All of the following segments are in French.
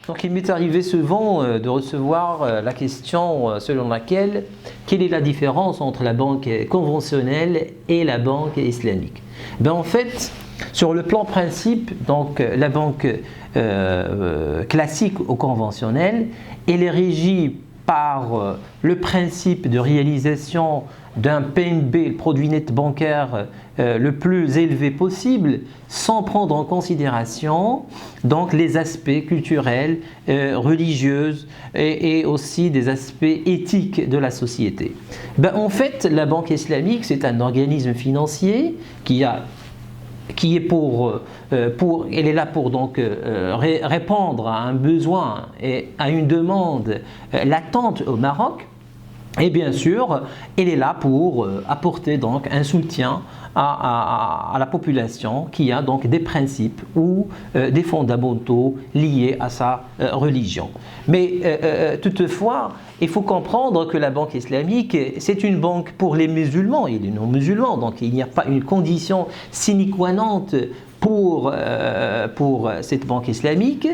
Donc il m'est arrivé souvent de recevoir la question selon laquelle quelle est la différence entre la banque conventionnelle et la banque islamique. Ben, en fait, sur le plan principe, donc la banque classique ou conventionnelle, elle est régie par le principe de réalisation d'un PNB, le produit net bancaire, le plus élevé possible, sans prendre en considération donc les aspects culturels, religieux et aussi des aspects éthiques de la société. Ben, en fait, la banque islamique, c'est un organisme financier qui elle est là pour donc répondre à un besoin et à une demande latente au Maroc. Et bien sûr, elle est là pour apporter donc un soutien à la population qui a donc des principes ou des fondamentaux liés à sa religion. Mais toutefois, il faut comprendre que la banque islamique, c'est une banque pour les musulmans et les non-musulmans. Donc il n'y a pas une condition sine qua non pour cette banque islamique,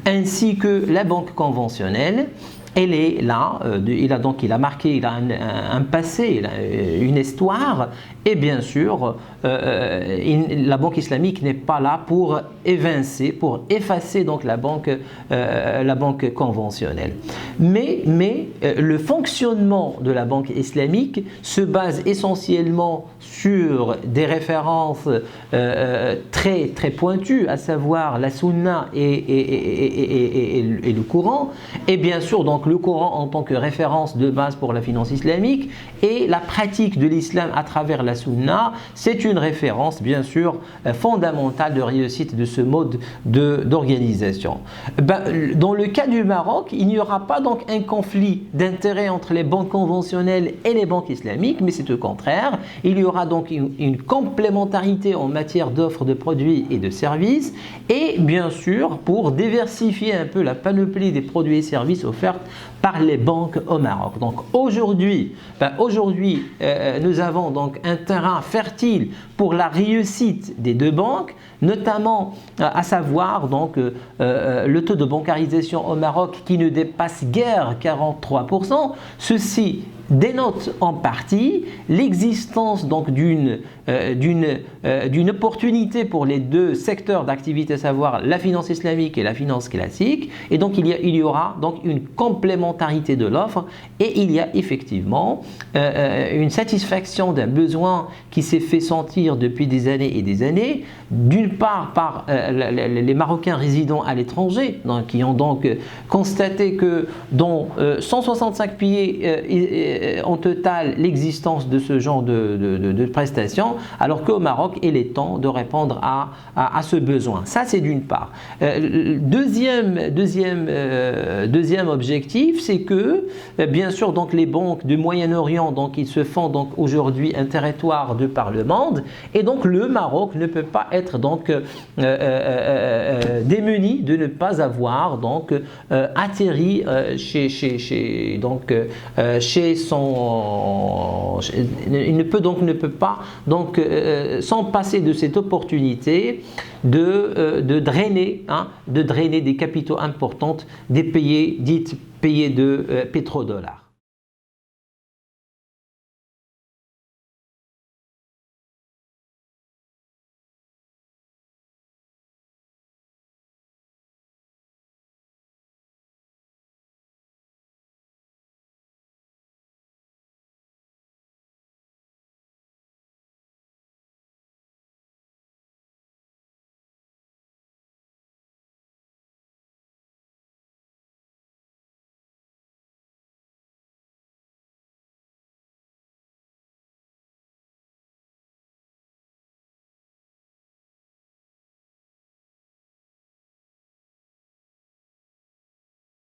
ainsi que la banque conventionnelle. Elle est là, il a marqué, il a un passé, il a une histoire, et bien sûr, la banque islamique n'est pas là pour évincer, pour effacer donc la banque conventionnelle. Mais le fonctionnement de la banque islamique se base essentiellement sur des références très pointues, à savoir la sunna et le Coran, et bien sûr donc le Coran en tant que référence de base pour la finance islamique et la pratique de l'islam à travers la sunna, c'est une référence bien sûr fondamentale de réussite de ce mode d'organisation. Dans le cas du Maroc, il n'y aura pas donc un conflit d'intérêts entre les banques conventionnelles et les banques islamiques, mais c'est au contraire, il y aura donc une complémentarité en matière d'offres de produits et de services, et bien sûr pour diversifier un peu la panoplie des produits et services offerts par les banques au Maroc. Donc aujourd'hui, nous avons donc un terrain fertile pour la réussite des deux banques, notamment à savoir donc le taux de bancarisation au Maroc qui ne dépasse guère 43%. Ceci dénote en partie l'existence donc d'une opportunité pour les deux secteurs d'activité, à savoir la finance islamique et la finance classique, et donc il y aura donc une complémentarité de l'offre et il y a effectivement une satisfaction d'un besoin qui s'est fait sentir depuis des années et des années, d'une part par les Marocains résidant à l'étranger, qui ont donc constaté que dans 165 pays en total l'existence de ce genre de prestations, alors qu'au Maroc il est temps de répondre à ce besoin. Ça c'est d'une part. Deuxième objectif, c'est que bien sûr donc les banques du Moyen-Orient, donc ils se font donc aujourd'hui un territoire de par le monde, et donc le Maroc ne peut pas être donc démuni de ne pas avoir donc atterri chez son, il ne peut pas donc s'en passer de cette opportunité de drainer des capitaux importants des pays dits pays de pétrodollars.